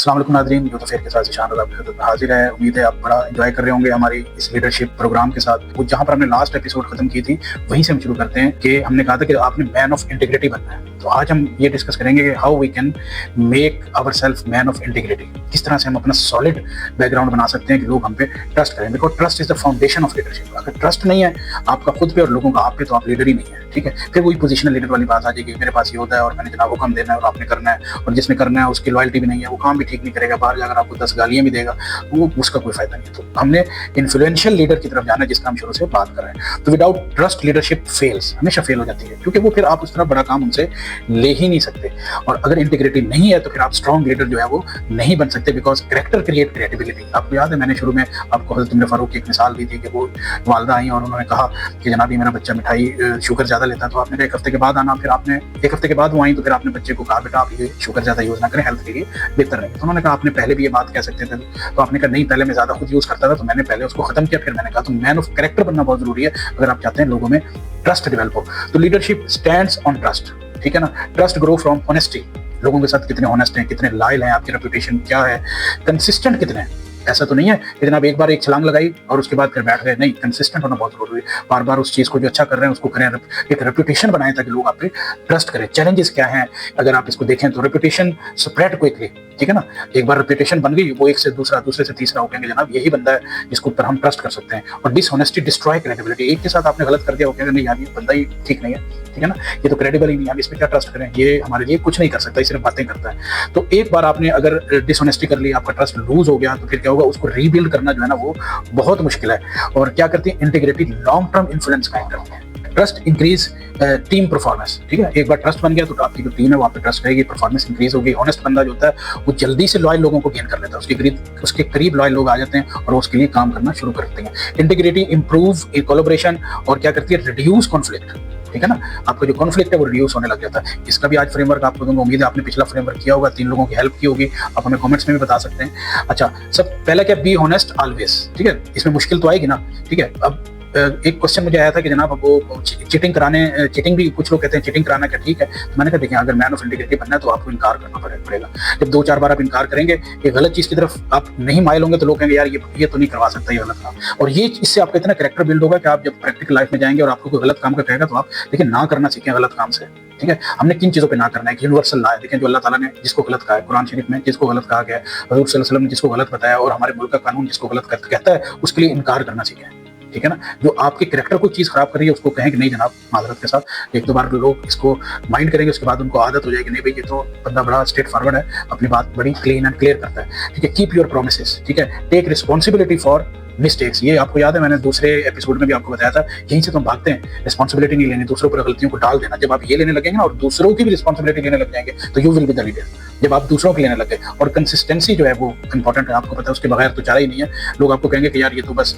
अस्सलाम वालेकुम नाज़रीन, यूं तो फेयर के साथ ज़ीशान रज़ा आपके खिदमत में हाजिर है। उम्मीद है आप बड़ा एंजॉय कर रहे होंगे हमारी इस लीडरशिप प्रोग्राम के साथ। वो जहां पर हमने लास्ट एपिसोड खत्म की थी वहीं से हम शुरू करते हैं कि हमने कहा था कि आपने मैन ऑफ इंटीग्रिटी बनना है। तो आज हम ये डिस्कस करेंगे कि how we can make our self man of integrity, किस तरह से हम अपना सॉलिड बैकग्राउंड बना सकते हैं कि लोग हम पे ट्रस्ट करें। Because trust is the foundation of leadership. अगर ट्रस्ट नहीं है आपका खुद पे और लोगों का आप पे, तो आप लीडर ही नहीं है। ठीक है, फिर वही पोजिशनल लीडर वाली बात आ जाएगी, मेरे पास ये होता है और मैंने जनाब हुक्म देना है और आपने करना है, और जिसने करना है उसकी लॉयल्टी भी नहीं है, वो काम भी ठीक नहीं करेगा, बाहर जाकर आपको 10 गालियां भी देगा, वो उसका कोई फायदा नहीं है। तो हमने इन्फ्लुएंशियल लीडर की तरफ जाना है, जिसका हम शुरू से बात कर रहे हैं। तो विदाउट ट्रस्ट लीडरशिप फेल्स, हमेशा फेल हो जाती है, क्योंकि वो फिर आप उस तरह बड़ा काम उनसे ले ही नहीं सकते। और अगर इंटीग्रिटी नहीं है तो फिर आप स्ट्रॉन्ग लीडर जो है वो नहीं बन सकते, बिकॉज कैरेक्टर क्रिएट क्रिएटिबिलिटी। आपको याद है मैंने शुरू में आपको हज़रत उमर फारूक की एक मिसाल दी थी कि वो वालदा आई और उन्होंने कहा कि जनाब ये मेरा बच्चा मिठाई शुगर ज्यादा लेता है, तो आपने कहा 1 हफ्ते के बाद आना। फिर आपने 1 हफ्ते के बाद वो आई तो फिर आपने बच्चे को कहा बेटा आप ये शुगर ज्यादा यूज ना करें, हेल्थ के लिए बेहतर नहीं। तो उन्होंने कहा आपने पहले भी ये बात कह सकते थे। तो आपने कहा नहीं, पहले मैं ज्यादा खुद यूज करता था तो मैंने पहले उसको खत्म किया। फिर मैंने कहा तो मैन ऑफ कैरेक्टर बनना बहुत जरूरी है अगर आप चाहते हैं लोगों में ट्रस्ट डेवलप हो। तो लीडरशिप स्टैंड्स ऑन ट्रस्ट, ठीक है ना। ट्रस्ट ग्रो फ्रॉम ऑनेस्टी, लोगों के साथ कितने ऑनेस्ट हैं, कितने लॉयल हैं, आपकी रेपुटेशन क्या है, कंसिस्टेंट कितने हैं। ऐसा तो नहीं है कि जनाब एक बार एक छलांग लगाई और उसके बाद फिर बैठ गए, नहीं, कंसिस्टेंट होना बहुत जरूरी है। बार बार उस चीज को जो अच्छा कर रहे हैं उसको करें, एक रेपुटेशन बनाएं ताकि लोग आप पे ट्रस्ट करें। चैलेंजेस क्या हैं अगर आप इसको देखें तो रेपुटेशन स्प्रेड क्विकली, ठीक है ना। एक बार रेपुटेशन बन गई, वो एक से दूसरा, दूसरे से तीसरा हो कहेंगे जनाब यही बंदा है जिसके ऊपर हम ट्रस्ट कर सकते हैं। और डिसऑनेस्टी डिस्ट्रॉय क्रेडिबिलिटी, एक के साथ आपने गलत कर दिया, वो कहेंगे नहीं यार ये बंदा ही ठीक नहीं है, ठीक है ना, ये तो क्रेडिबल ही नहीं है, हम इस पर क्या ट्रस्ट करें, ये हमारे लिए कुछ नहीं कर सकता, सिर्फ बातें करता है। तो एक बार आपने अगर डिसऑनेस्टी कर ली, आपका ट्रस्ट लूज हो गया, तो फिर क्या होगा, उसको रीबिल्ड करना जो है ना वो बहुत मुश्किल है। और क्या करती है इंटीग्रिटी, लॉन्ग टर्म इन्फ्लुएंस कायम करती है। ट्रस्ट इंक्रीज टीम परफॉर्मेंस, ठीक है। एक बार ट्रस्ट बन गया तो आपकी जो टीम है वहाँ पे ट्रस्ट रहेगी, परफॉर्मेंस इंक्रीज होगी। ऑनेस्ट बंदा जो होता है वो जल्दी से लॉयल लोगों को गेन कर लेता है, उसके करीब लॉयल लोग आ जाते हैं और उसके लिए काम करना शुरू करते हैं। इंटीग्रिटी इंप्रूव कोलैबोरेशन और क्या करती है, रिड्यूस कॉन्फ्लिक्ट, ठीक है ना। आपका जो कॉन्फ्लिक्ट है वो रिड्यूस होने लग जाता है। इसका भी आज फ्रेमवर्क आपको दूंगा, उम्मीद है आपने पिछला फ्रेमवर्क किया होगा, 3 लोगों की हेल्प की होगी, आप हमें कमेंट्स में भी बता सकते हैं। अच्छा, सब पहला क्या, बी ऑनेस्ट ऑलवेज, ठीक है। इसमें मुश्किल तो आएगी ना, ठीक है। अब एक क्वेश्चन मुझे आया था कि जनाब वो चीटिंग भी कुछ लोग कहते हैं चीटिंग कराना क्या ठीक है। तो मैंने कहा देखिए अगर मैन ऑफ इंटीग्रिटी बनना है तो आपको इनकार करना पड़ेगा। जब 2-4 बार आप इनकार करेंगे, एक गलत चीज की तरफ आप नहीं माइल होंगे तो लोग कहेंगे यार ये तो नहीं करवा सकता, ये गलत काम। और ये इससे आपका इतना कैरेक्टर बिल्ड होगा कि आप जब प्रैक्टिकल लाइफ में जाएंगे और आपको कोई गलत काम का कहेगा तो आप देखिए ना करना सीखें गलत काम से, ठीक है। हमने किन चीजों पे ना करना है, यूनिवर्सल ला है, देखें जो अल्लाह ताला ने जिसको गलत कहा है कुरान शरीफ में, जिसको गलत कहा गया है, हजूर सल्लल्लाहु अलैहि वसल्लम ने जिसको गलत बताया, और हमारे मुल्क का कानून जिसको गलत कहता है उसके लिए इनकार करना सीखें, ठीक है ना। जो आपके कैरेक्टर को चीज खराब कर रही है उसको कहें कि नहीं जनाब माजरत के साथ। 1-2 बार लोग इसको माइंड करेंगे, उसके बाद उनको आदत हो जाएगी, नहीं भाई ये तो बंदा बड़ा स्ट्रेट फॉरवर्ड है, अपनी बात बड़ी क्लीन एंड क्लियर करता है, ठीक है। कीप योर प्रोमिसेस, ठीक है। टेक रिस्पॉन्सिबिलिटी फॉर मिस्टेक्स, ये आपको याद है मैंने दूसरे एपिसोड में भी आपको बताया था, यहीं से तो हम भागते हैं, रिस्पॉन्सिबिलिटी नहीं लेनी, दूसरों पर गलतियों को डाल देना। जब आप ये लेने लगेंगे ना और दूसरों की भी रिस्पॉन्सिबिलिटी लेने लग जाएंगे तो you will be the leader, जब आप दूसरों की लेने लगे। और कंसिस्टेंसी जो है वो इंपॉर्टेंट है, आपको पता है उसके बगैर तो चारा ही नहीं है। लोग आपको कहेंगे कि यार ये तो बस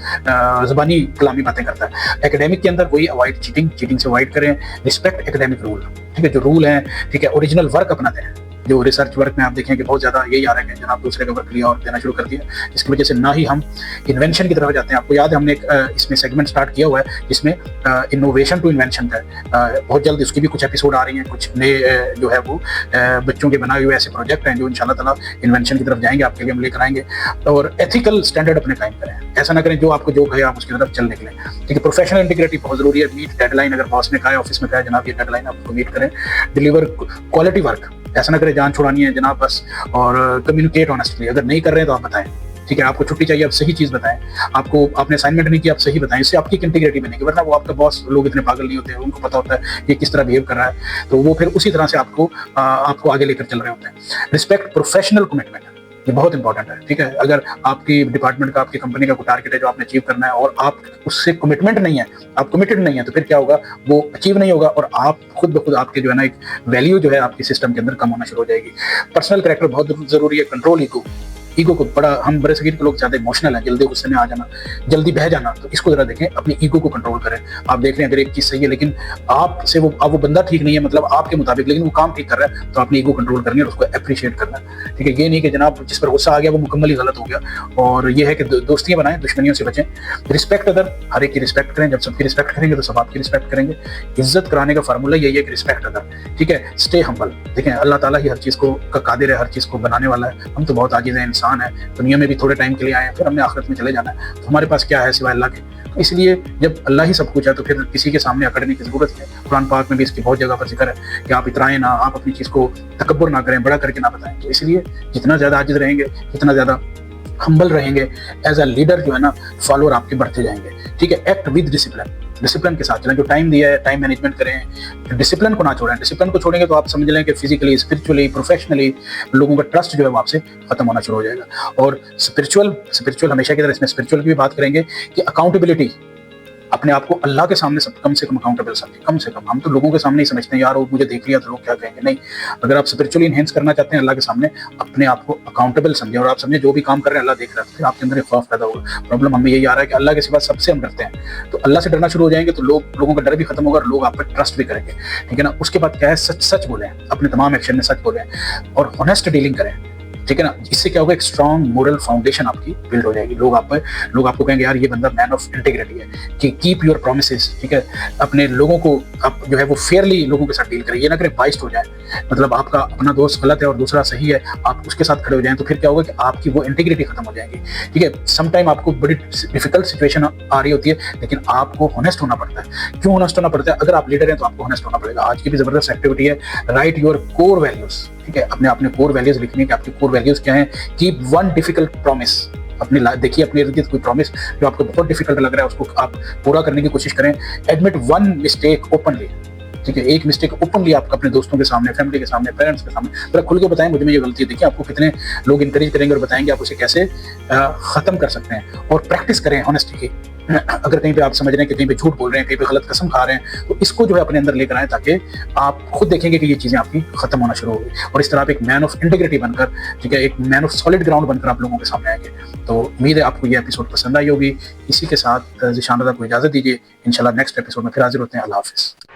ज़बानी कलामी बातें करता है। एकेडमिक के अंदर वही अवॉइड चीटिंग से अवॉइड करें, रिस्पेक्ट एकेडमिक रूल, ठीक है, जो रूल है, ठीक है, ओरिजिनल वर्क अपनाते हैं। जो रिसर्च वर्क में आप देखें कि बहुत ज्यादा यही आ रहा है कि जनाब दूसरे का वर्क लिया और देना शुरू कर दिया, जिसकी वजह से ना ही हम इन्वेंशन की तरफ जाते हैं। आपको याद है हमने एक इसमें सेगमेंट स्टार्ट किया हुआ है जिसमें इनोवेशन टू इन्वेंशन का है। बहुत जल्द उसकी भी कुछ एपिसोड आ रही हैं, कुछ नए जो है वो बच्चों के बनाए हुए ऐसे प्रोजेक्ट हैं जो इंशाल्लाह ताला इन्वेंशन की तरफ जाएंगे, आपके लिए हम लेकर आएंगे। और एथिकल स्टैंडर्ड अपने कायम करें, ऐसा ना करें जो आपको जो कहे आप उसकी तरफ चल निकलें, ठीक है। प्रोफेशनल इंटीग्रिटी बहुत जरूरी है। मीट डेडलाइन, अगर बॉस ने कहा है, ऑफिस में कहा है जनाब ये डेडलाइन आपको मीट करें। डिलीवर क्वालिटी वर्क, ऐसा ना करें जान छुड़ानी है जनाब बस। और कम्युनिकेट ऑनेस्टली, अगर नहीं कर रहे हैं तो आप बताएं, ठीक है। आपको छुट्टी चाहिए आप सही चीज बताएं, आपको आपने असाइनमेंट नहीं किया आप सही बताएं, इससे आपकी इंटीग्रिटी बनेगी। वरना वो आपका बॉस, लोग इतने पागल नहीं होते, उनको पता होता है ये किस तरह बिहेव कर रहा है, तो वो फिर उसी तरह से आपको आगे लेकर चल रहे होते हैं। रिस्पेक्ट प्रोफेशनल कमिटमेंट, ये बहुत इंपॉर्टेंट है, ठीक है। अगर आपकी डिपार्टमेंट का, आपकी कंपनी का कोई टारगेट है जो आपने अचीव करना है और आप उससे कमिटमेंट नहीं है, आप कमिटेड नहीं है, तो फिर क्या होगा, वो अचीव नहीं होगा और आप खुद ब खुद आपके जो है ना एक वैल्यू जो है आपके सिस्टम के अंदर कम होना शुरू हो जाएगी। पर्सनल कैरेक्टर बहुत जरूरी है। कंट्रोल ईगो, ईगो को बड़ा, हम बड़े शरीर के लोग ज्यादा इमोशनल हैं, जल्दी गुस्से में आ जाना, जल्दी बह जाना, तो इसको जरा देखें, अपनी ईगो को कंट्रोल करें। आप देख रहे हैं अगर एक चीज सही है लेकिन आपसे वो बंदा ठीक नहीं है, मतलब आपके मुताबिक, लेकिन वो काम ठीक कर रहा है, तो अपनी ईगो कंट्रोल करनी है और उसको अप्रिशिएट करना है। ठीक है, ये नहीं कि जनाब जिस पर गुस्सा आ गया वो मुकम्मल ही गलत हो गया। और ये है कि दोस्तियां बनाएं, दुश्मनियों से बचें। रिस्पेक्ट अदर, हर एक की रिस्पेक्ट करें। जब सबकी रिस्पेक्ट करेंगे तो सब आपकी रिस्पेक्ट करेंगे। इज्जत कराने का फार्मूला यही है कि रिस्पेक्ट अदर। ठीक है, स्टे हम्बल। देखें अल्लाह ताला ही हर चीज को कादिर है, हर चीज को बनाने वाला है। हम तो बहुत आजिज़ हैं, इंसान है, दुनिया में भी थोड़े टाइम के लिए आए हैं, फिर हमने आखिरत में चले जाना है। तो हमारे पास क्या है सिवाय अल्लाह के? इसलिए जब अल्लाह ही सब कुछ है तो फिर किसी के सामने अकड़ने की जरूरत है। कुरान पाक में भी इसकी बहुत जगह पर जिक्र है कि आप इतराएं ना, आप अपनी चीज को तकब्बुर ना करें, बड़ा करके ना बताएं। तो इसलिए जितना ज्यादा आजिज़ रहेंगे, जितना ज्यादा हम्बल रहेंगे, एज अ लीडर जो है ना, फॉलोअर आपके बढ़ते जाएंगे। ठीक है, एक्ट विद डिसिप्लिन, डिसिप्लिन के साथ चलें। जो टाइम दिया है टाइम मैनेजमेंट करें, डिसिप्लिन को ना छोड़ें। डिसिप्लिन को छोड़ेंगे तो आप समझ लें कि फिजिकली, स्पिरिचुअली, प्रोफेशनली लोगों का ट्रस्ट जो है वो आपसे खत्म होना शुरू हो जाएगा। और स्पिरिचुअल हमेशा की तरह इसमें स्पिरिचुअल की भी बात करेंगे कि अकाउंटेबिलिटी, अपने आप को अल्लाह के सामने सब कम से कम अकाउंटेबल समझें। कम से कम, हम तो लोगों के सामने ही समझते हैं यार वो मुझे देख लिया तो लोग क्या कहेंगे। नहीं, अगर आप स्पिरिचुअली इनहेंस करना चाहते हैं अल्लाह के सामने, अपने आप को अकाउंटेबल समझें। और आप समझें जो भी काम कर रहे हैं अल्लाह देख रहा है, फिर आपके अंदर एक खौफ पैदा होगा। प्रॉब्लम हमें यही आ रहा है कि अल्लाह के सिवा सबसे हम डरते हैं। तो अल्लाह से डरना शुरू हो जाएंगे तो लोगों का डर भी खत्म होगा और लोग आप पर ट्रस्ट भी करेंगे। ठीक है ना। उसके बाद क्या है, सच बोलें, अपने तमाम एक्शन में सच बोलें और ऑनेस्ट डीलिंग करें। ठीक है ना। इससे क्या होगा, एक स्ट्रॉन्ग मोरल फाउंडेशन आपकी बिल्ड हो जाएगी। लोग आपको कहेंगे यार ये बंदा मैन ऑफ इंटीग्रिटी है, कि कीप योर प्रोमिसेस। ठीक है, अपने लोगों को आप जो है वो फेयरली लोगों के साथ डील करें। ये ना करें बाइस्ड हो जाए, मतलब आपका अपना दोस्त गलत है और दूसरा सही है, आप उसके साथ खड़े हो जाएं, तो फिर क्या होगा कि आपकी वो इंटीग्रिटी खत्म हो जाएगी। ठीक है, सम टाइम आपको बड़ी डिफिकल्ट सिचुएशन आ रही होती है, लेकिन आपको होनेस्ट होना पड़ता है। क्यों होनेस्ट होना पड़ता है? अगर आप लीडर हैं तो आपको होनेस्ट होना पड़ेगा। आज की भी जबरदस्त एक्टिविटी है, राइट योर कोर वैल्यूज। ठीक है, अपने कोर वैल्यूज लिखने की, आपकी कोर वैल्यूज क्या है। कीप वन डिफिकल्ट प्रॉमिस, अपनी देखिए अपने इर्द गिर्द कोई प्रॉमिस जो आपको बहुत डिफिकल्ट लग रहा है उसको आप पूरा करने की कोशिश करें। Admit one mistake openly. ठीक है, एक मिस्टेक ओपनली आप अपने दोस्तों के सामने, फैमिली के सामने, पेरेंट्स के सामने जरा खुल के बताएं, मुझे में ये गलती है। देखिए आपको कितने लोग इंकरेज करेंगे और बताएंगे आप उसे कैसे खत्म कर सकते हैं। और प्रैक्टिस करें ऑनेस्टी की। अगर कहीं पे आप समझ रहे हैं कि कहीं पे झूठ बोल रहे हैं, कहीं पे गलत कसम खा रहे हैं, तो इसको जो है अपने अंदर लेकर आए ताकि आप खुद देखेंगे कि ये चीजें आपकी खत्म होना शुरू होगी। और इस तरह आप एक मैन ऑफ इंटीग्रिटी बनकर, ठीक है, एक मैन ऑफ सॉलिड ग्राउंड बनकर आप लोगों के सामने आएंगे। तो उम्मीद है आपको ये एपिसोड पसंद आई होगी। इसी के साथ ज़िशान रज़ा को इजाजत दीजिए। इंशाल्लाह नेक्स्ट एपिसोड में फिर हाजिर होते हैं। अल्लाह हाफिज़।